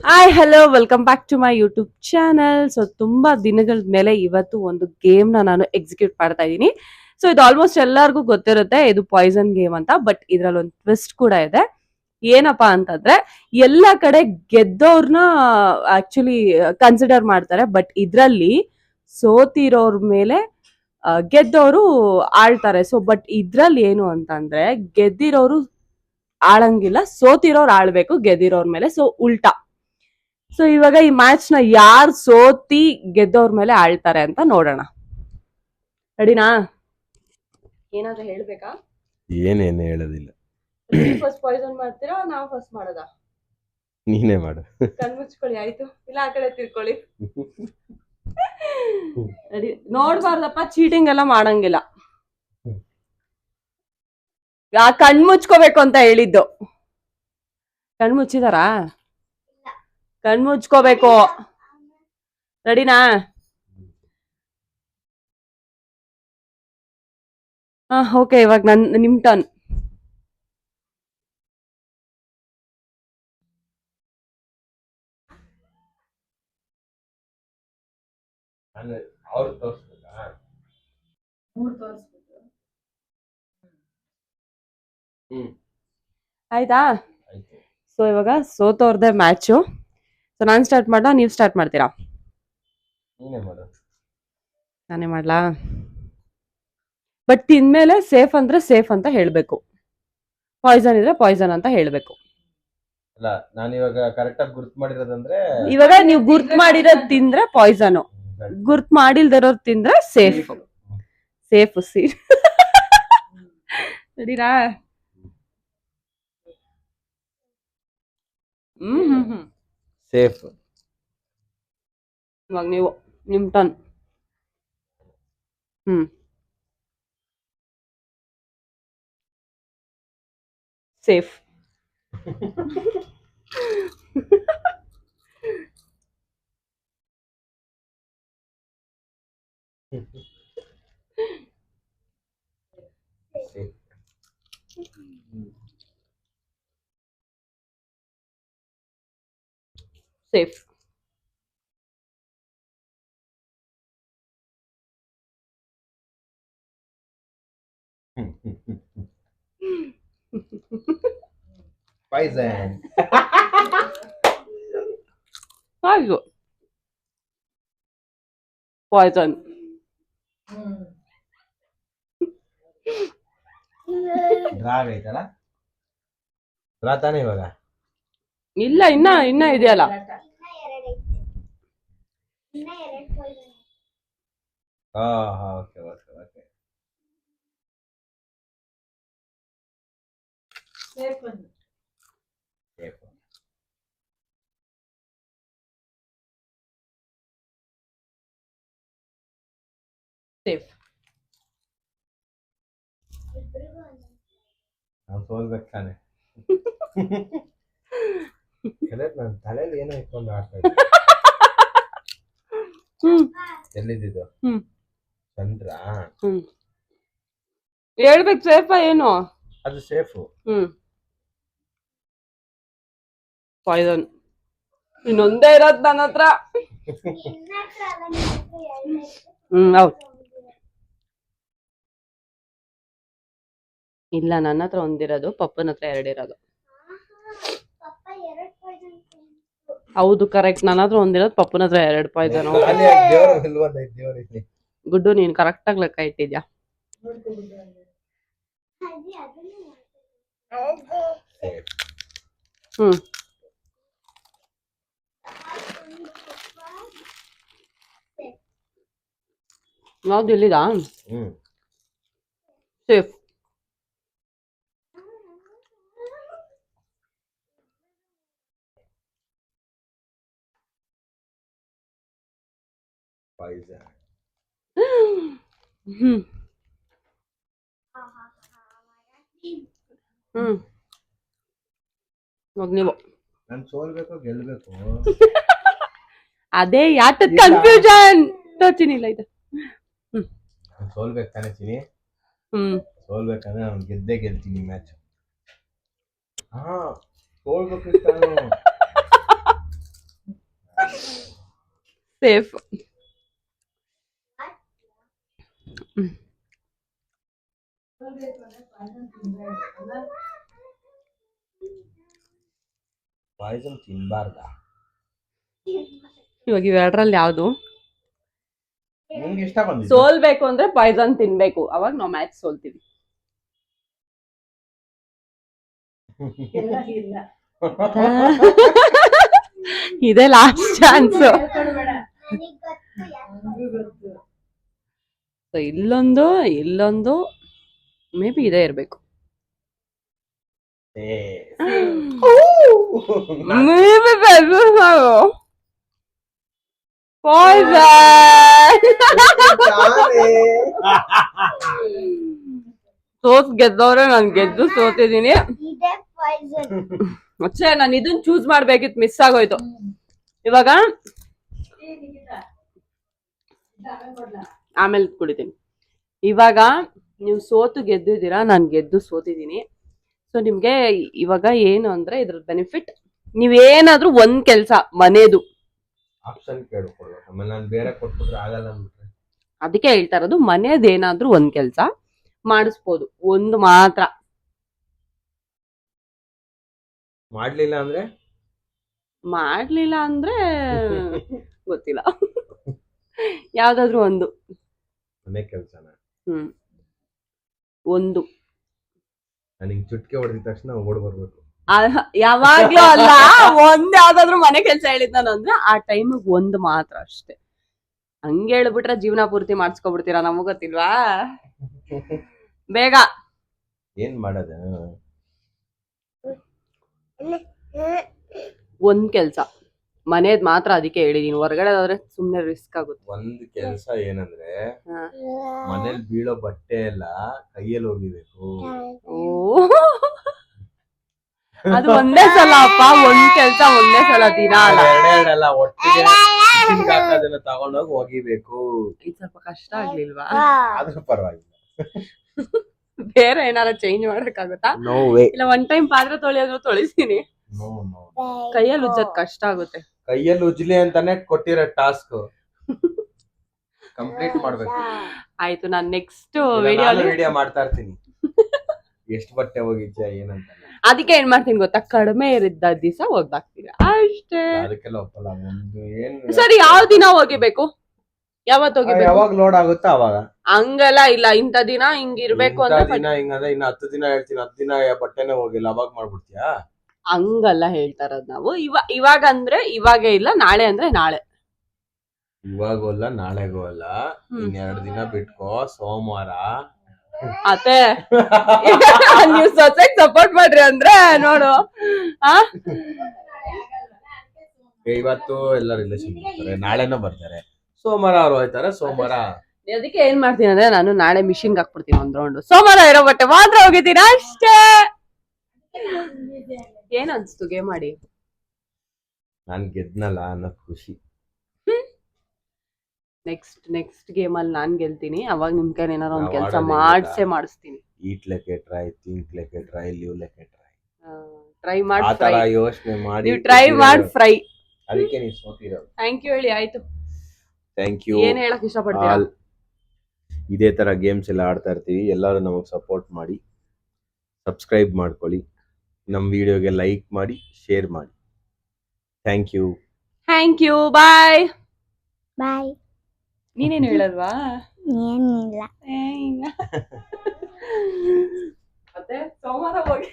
Hi hello welcome back to my YouTube channel. So ತುಂಬಾ ದಿನಗಳ ಮೇಲೆ ಇವತ್ತು ಒಂದು ಗೇಮ್ ನಾನು ಎಕ್ಸಿಕ್ಯೂಟ್ ಮಾಡ್ತಾ ಇದ್ದೀನಿ. ಸೊ ಇದು ಆಲ್ಮೋಸ್ಟ್ ಎಲ್ಲರಿಗೂ ಗೊತ್ತಿರುತ್ತೆ, ಇದು ಪಾಯ್ಸನ್ ಗೇಮ್ ಅಂತ. ಬಟ್ ಇದ್ರಲ್ಲಿ ಒಂದು ಟ್ವಿಸ್ಟ್ ಕೂಡ ಇದೆ. ಏನಪ್ಪಾ ಅಂತಂದ್ರೆ, ಎಲ್ಲ ಕಡೆ ಗೆದ್ದವ್ರನ್ನ ಆಕ್ಚುಲಿ ಕನ್ಸಿಡರ್ ಮಾಡ್ತಾರೆ, ಬಟ್ ಇದ್ರಲ್ಲಿ ಸೋತಿರೋರ್ ಮೇಲೆ ಗೆದ್ದವರು ಆಳ್ತಾರೆ. ಸೊ ಬಟ್ ಇದ್ರಲ್ಲಿ ಏನು ಅಂತಂದ್ರೆ, ಗೆದ್ದಿರೋರು ಆಳಂಗಿಲ್ಲ, ಸೋತಿರೋರು ಆಳ್ಬೇಕು ಗೆದ್ದಿರೋರ್ ಮೇಲೆ. ಸೊ ಉಲ್ಟಾ. ಸೊ ಇವಾಗ ಈ ಮ್ಯಾಚ್ ನ ಯಾರ್ ಸೋತಿ ಗೆದ್ದವ್ರ ಮೇಲೆ ಆಳ್ತಾರೆ ಅಂತ ನೋಡೋಣ. ರೆಡಿನಾ? ಏನಾದ್ರೂ ಹೇಳ್ಬೇಕಾ? ಏನೇನು ಹೇಳೋದಿಲ್ಲ. ಫಸ್ಟ್ ಪಾಯ್ಸನ್ ಮಾಡ್ತೀರಾ, ನಾವು ಫಸ್ಟ್ ಮಾಡೋದಾ? ನೀನೇ ಮಾಡು. ಕಣ್ಮುಚ್ಕೊಳ್ಳಿ ಆಯ್ತು, ಇಲ್ಲ ಆ ಕಡೆ ತಿರ್ಕೊಳ್ಳಿ. ರೆಡಿ? ನೋಡ್ಬಾರ್ದಪ್ಪ, ಚೀಟಿಂಗ್ ಎಲ್ಲ ಮಾಡಂಗಿಲ್ಲ. ಕಣ್ಮುಚ್ಕೋಬೇಕು ಅಂತ ಹೇಳಿದ್ದು. ಕಣ್ಮುಚ್ಚಿದಾರಾ? ಕಣ್ಮುಚ್ಕೋಬೇಕು. ರೆಡಿನಾ? ಓಕೆ, ಇವಾಗ ನಿಮ್ ಟರ್ನ್. ಆಯ್ತಾ? ಸೊ ಇವಾಗ ಸೋತೋರ್ದೆ ಮ್ಯಾಚು. ಸೊ ನಾನ್ ಸ್ಟಾರ್ಟ್ ಮಾಡ್ಲಾ, ನೀವ್ ಸ್ಟಾರ್ಟ್ ಮಾಡ್ತೀರಾ? ನಾನೇ ಮಾಡ್ಲಾ? ಬಟ್ ತಿಂದ್ಮೇಲೆ ಸೇಫ್ ಅಂದ್ರೆ ಸೇಫ್ ಅಂತ ಹೇಳ್ಬೇಕು, ಪಾಯ್ಸನ್ ಇದ್ರೆ ಪಾಯ್ಸನ್ ಅಂತ ಹೇಳ್ಬೇಕು. ಅಲ್ಲ, ನಾನು ಇವಾಗ ಕರೆಕ್ಟ್ ಆಗಿ ಗುರ್ತು ಮಾಡಿರೋದಂದ್ರೆ, ಇವಾಗ ನೀವು ಗುರ್ತ್ ಮಾಡಿರೋದ್ ತಿಂದ್ರೆ ಪಾಯ್ಸನ್, ಗುರ್ತ್ ಮಾಡಿಲ್ದಿರೋದ್ ತಿಂದ್ರೆ ಸೇಫ್. Safe C. ಸರಿನಾ? ಸೇಫ್. ಇವಾಗ ನೀವು ನಿಮ್ ಟರ್ನ್. ಸೇಫ್. ಸೇಫ್. ಪಾಯ್ಸನ್. ಆಯ್ತು, ಪಾಯ್ಸನ್. ಡ್ರಾ ಆಗೈತಲ್ಲ? ಡ್ರಾ ತಾನೇ ಇವಾಗ? ಇಲ್ಲ, ಇನ್ನ ಇದೆಯಲ್ಲ. Okay okay okay. Safe. Safe. ನಾವು ಸೋಲ್ಬೇಕು ತಾನೆ. ನನ್ನ ತಲೆಯಲ್ಲಿ ಏನೋ ಇಟ್ಕೊಂಡು ಆಡ್ತಾ ಇದ್ದೆ. ಎಲ್ಲಿದ್ದು? ಚಂದ್ರ. ಹೇಳ್ಬೇಕು ಸೇಫಾ ಏನು? ಅದು ಸೇಫು. ಪಾಯ್ಸನ್. ಇನ್ನೊಂದೇ ಇರೋದ್ ನನ್ನ ಹತ್ರ. ಹೌದು. ಇಲ್ಲ, ನನ್ನ ಹತ್ರ ಒಂದಿರೋದು, ಪಪ್ಪನ ಹತ್ರ ಎರಡಿರೋದು. ಹೌದು, ಕರೆಕ್ಟ್. ನನ್ನ ಹತ್ರ ಒಂದಿರೋದು, ಪಪ್ಪನ ಹತ್ರ ಎರಡು ಪಾಯ್ಸನ್. ಗುಡ್ಡು, ನೀನ್ ಕರೆಕ್ಟ್ ಆಗಿ ಲೆಕ್ಕ ಇಟ್ಟಿದ್ಯಾ. ಯಾವ್ದು ಇಲ್ಲಿದಾ? ಸೇಫ್. ಪಾಯ್ಸನ್. ನೀವು ನಾನು ಸೋಲ್ಬೇಕು ಗೆಲ್ಬೇಕು. ಅದೇ ಯಾಕೆ ಕನ್ಫ್ಯೂಷನ್ ತೋಚಿನಿಲ್ಲ ಇದು. ಸೋಲ್ಬೇಕು ತಾನೆ ಚಿನಿ. ಸೋಲ್ಬೇಕಂದ್ರೆ ನಾನು ಗೆದ್ದೇ ಗೆಲ್ತೀನಿ ಮ್ಯಾಚ್. ಸೋಲ್ಬೇಕು. ಸೇಫ್. ಪಾಯ್ಸನ್ ತಿನ್ಬಾರ್ದ? ಇವಾಗ ಇವೆರಡರಲ್ಲಿ ಯಾವ್ದು ನಿಮ್ಗೆ ಇಷ್ಟ ಬಂದಿದ್ದು? ಸೋಲ್ಬೇಕು ಅಂದ್ರೆ ಪಾಯ್ಸನ್ ತಿನ್ಬೇಕು, ಅವಾಗ ನಾವು ಮ್ಯಾಚ್ ಸೋಲ್ತೀವಿ. ಇದೇ ಲಾಸ್ಟ್ ಚಾನ್ಸ್. ಇಲ್ಲೊಂದು ಮೇ ಬಿ ಇದೇ ಇರ್ಬೇಕು. ಏ, ಸೋತ್ ಗೆದ್ದವ್ರೆ, ನಾನ್ ಗೆದ್ದು ಸೋತಿದೀನಿ. ಅಚ್ಚೆ ನಾನು ಇದನ್ನ ಚೂಸ್ ಮಾಡ್ಬೇಕಿತ್ತು, ಮಿಸ್ ಆಗೋಯ್ತು. ಇವಾಗ ಆಮೇಲೆ ಕುಡಿತೀನಿ. ಇವಾಗ ನೀವು ಸೋತು ಗೆದ್ದಿದ್ದೀರಾ, ನಾನು ಗೆದ್ದು ಸೋತಿದ್ದೀನಿ. ಸೊ ನಿಮ್ಗೆ ಇವಾಗ ಏನು ಅಂದ್ರೆ ಇದ್ರ ಬೆನಿಫಿಟ್, ನೀವೇನಾದ್ರೂ ಒಂದ್ ಕೆಲ್ಸ ಮನೇದು ಆಪ್ಷನ್ ಕೇಳ್ಕೊಳ್ಳೋ, ಆಮೇಲೆ ನಾನು ಬೇರೆ ಕೊಟ್ಬಿಟ್ರೆ ಆಗಲ್ಲ ಅಂದ್ಬಿಟ್ರೆ ಅದಕ್ಕೆ ಹೇಳ್ತಾ ಇರೋದು, ಮನೇದೇನಾದ್ರೂ ಒಂದ್ ಕೆಲ್ಸ ಮಾಡಿಸ್ಬೋದು, ಒಂದು ಮಾತ್ರ. ಮಾಡ್ಲಿಲ್ಲ ಅಂದ್ರೆ ಗೊತ್ತಿಲ್ಲ. ಯಾವ್ದಾದ್ರು ಒಂದು ಮನೆ ಕೆಲ್ಸನ ಒಂದು ನನಗೆ ಚುಟ್ಕೆ ಹೊಡೆದ ತಕ್ಷಣ ಓಡ್ ಬರ್ಬೇಕು. ಯಾವಾಗ್ಲೂ ಅಲ್ಲ, ಒಂದ್ ಯಾವ್ದಾದ್ರು ಮನೆ ಕೆಲ್ಸ ಹೇಳಿದ್ ನಾನು ಅಂದ್ರೆ ಆ ಟೈಮಿಗೆ ಒಂದು ಮಾತ್ರ ಅಷ್ಟೇ. ಹಂಗ ಹೇಳ್ಬಿಟ್ರೆ ಜೀವನ ಪೂರ್ತಿ ಮಾಡಿಸ್ಕೊಬಿಡ್ತೀರಾ, ನಮಗ್ ಗೊತ್ತಿಲ್ವಾ? ಬೇಗ ಏನ್ ಮಾಡೋದ? ಒಂದ್ ಕೆಲ್ಸ ಮನೇದ್ ಮಾತ್ರ, ಅದಕ್ಕೆ ಹೇಳಿದೀನಿ. ಹೊರಗಡೆ ಆದ್ರೆ ಸುಮ್ನೆ ರಿಸ್ಕ್ ಆಗುತ್ತೆ. ಒಂದ್ ಕೆಲ್ಸ ಏನಂದ್ರೆ ಮನೇಲಿ ಬೀಳೋ ಬಟ್ಟೆ ಎಲ್ಲ ಕೈಯಲ್ಲಿ ಹೋಗಿಬೇಕು. ಓ, ಅದು ಒಂದೇ ಸಲ ಅಪ್ಪ, ಒಂದ್ ಕೆಲ್ಸ ಒಂದೇ ಸಲ, ದಿನ ಅಲ್ಲ. ಎರಡೆರಡಲ್ಲ, ಒಟ್ಟಿಗೆ ಹಾಕೋದನ್ನ ತಗೊಂಡೋಗಿ ಹೋಗಿಬೇಕು. ಇದು ಸ್ವಲ್ಪ ಕಷ್ಟ ಆಗ್ಲಿಲ್ವಾ? ಆದ್ರೂ ಪರವಾಗಿಲ್ಲ. ಬೇರೆ ಏನಾರ ಚೇಂಜ್ ಮಾಡಕ್ಕಾಗುತ್ತಾ? No way. ಇಲ್ಲ ಒನ್ ಟೈಮ್ ಪಾತ್ರೆ ತೊಳೆಯೋದು ತೊಳಿತೀನಿ. ಕೈಯಲ್ಲಿ ಉಜ್ಜೋದ್ ಕಷ್ಟ ಆಗುತ್ತೆ. ಕೈಯಲ್ಲಿ ಉಜ್ಲಿ ಅಂತಾನೆ ಕೊಟ್ಟಿರೋ ಟಾಸ್ಕ್ ಕಂಪ್ಲೀಟ್ ಮಾಡ್ಬೇಕು. ಆಯ್ತು, ನಾನ್ ನೆಕ್ಸ್ಟ್ ವಿಡಿಯೋ ಮಾಡ್ತಾ ಇರ್ತೀನಿ, ಎಷ್ಟು ಬಟ್ಟೆ ಹೋಗಿದ್ಯಾ ಏನಂತ. ಅದಕ್ಕೆ ಏನ್ ಮಾಡ್ತೀನಿ ಗೊತ್ತಾ, ಕಡಿಮೆ ಇರಿದ್ದ ದಿವಸ ಒಗ್ದಾಕ್ತೀನಿ ಅಷ್ಟೇ. ಅದಕ್ಕೆಲ್ಲ ಒಪ್ಪಲ್ಲ. ಸರಿ, ಯಾವ ದಿನ ಹೋಗಿಬೇಕು? ಯಾವತ್ತು ಹೋಗಿಬೇಕು? ಯಾವಾಗ ಲೋಡ್ ಆಗುತ್ತಾ ಅವಾಗ. ಹಂಗಲ್ಲ, ಇಲ್ಲ ಇಂಥ ದಿನ ಹಿಂಗಿರ್ಬೇಕು ಅಂತ ದಿನ ಹಿಂಗಂದ್ರೆ ಇನ್ನು 10 ದಿನ ಹೇಳ್ತೀನಿ, 10 ದಿನ ಬಟ್ಟೆನೆ ಹೋಗಿಲ್ಲ, ಅವಾಗ ಮಾಡ್ಬಿಡ್ತೀಯಾ? ಹಂಗಲ್ಲ ಹೇಳ್ತಾ ಇರೋದ್ ನಾವು. ಇವಾಗ ಅಂದ್ರೆ ಇವಾಗೇ ಇಲ್ಲ, ನಾಳೆ ಅಂದ್ರೆ ನಾಳೆ. ಇವಾಗೂ ಅಲ್ಲ, ನಾಳೆಗೂ ಅಲ್ಲ, ಇನ್ನೆರಡು ದಿನ ಬಿಟ್ಕೋ, ಸೋಮವಾರ. ಅತ್ತೆ ನೀವ್ ಸೊಸೆಗ್ ಸಪೋರ್ಟ್ ಮಾಡ್ರಿ ಅಂದ್ರೆ ನೋಡು. ಇವತ್ತು ಎಲ್ಲ ರಿಲೇಷನ್ ಬರ್ತಾರೆ, ನಾಳೆನೂ ಬರ್ತಾರೆ, ಸೋಮವಾರ ಅವ್ರು ಹೋಯ್ತಾರೆ. ಸೋಮವಾರ ಅದಕ್ಕೆ ಏನ್ ಮಾಡ್ತೀನಿ ಅಂದ್ರೆ, ನಾನು ನಾಳೆ ಮಿಷಿನ್ಗೆ ಹಾಕ್ಬಿಡ್ತೀನಿ ಒಂದ್ ರೌಂಡ್, ಸೋಮವಾರ ಇರೋ ಬಟ್ಟೆ ಮಾತ್ರ ಹೋಗಿದ್ದೀನಿ ಅಷ್ಟೇ. ಏನ್ ಅನ್ಸ್ತು ಗೇಮ್ ಮಾಡಿ? ನಾನ್ ಗೆದ್ನಲ್ಲ ಅನ್ನೋ ಖುಷಿ. ನೆಕ್ಸ್ಟ್ ಗೇಮ್ ಅಲ್ಲಿ ನಾನ್ ಗೆಲ್ತೀನಿ, ಅವಾಗ ನಿಮ್ ಕೈ ಏನಾರ ಒಂದ್ ಕೆಲ್ಸ ಮಾಡಿಸ್ತೀನಿ. ಈಟ್ ಲೆಕ್ಕ ಟ್ರೈ, ಥಿಂಕ್ ಲೆಕ್ಕ ಟ್ರೈ, ಲಿವ್ ಲೆಕ್ಕ ಟ್ರೈ ಮಾಡಿ, ಆತರ ಯೋಚನೆ ಮಾಡಿ ನೀವು ಟ್ರೈ ಮಾಡಿ ಫ್ರೈ. ಅದಕ್ಕೆ ನೀವು ಸೋತಿರೋದು. ಥ್ಯಾಂಕ್ ಯು ಹೇಳಿ. ಆಯ್ತು, ಥ್ಯಾಂಕ್ ಯು. ಏನ್ ಹೇಳಕ್ ಇಷ್ಟಪಡ್ತೀರಾ? ಇದೇ ತರ ಗೇಮ್ಸ್ ಎಲ್ಲ ಆಡ್ತಾ ಇರ್ತೀವಿ, ಎಲ್ಲರೂ ನಮಗೆ ಸಪೋರ್ಟ್ ಮಾಡಿ, ಸಬ್ಸ್ಕ್ರೈಬ್ ಮಾಡ್ಕೊಳ್ಳಿ, ನಮ್ಮ ವಿಡಿಯೋಗೆ ಲೈಕ್ ಮಾಡಿ, ಶೇರ್ ಮಾಡಿ. Thank you. ಬಾಯ್. ನೀನೇನು ಹೇಳಲ್ವಾ? ಏನಿಲ್ಲ. ಮತ್ತೆ ಸೋಮವಾರ ಹೋಗಿ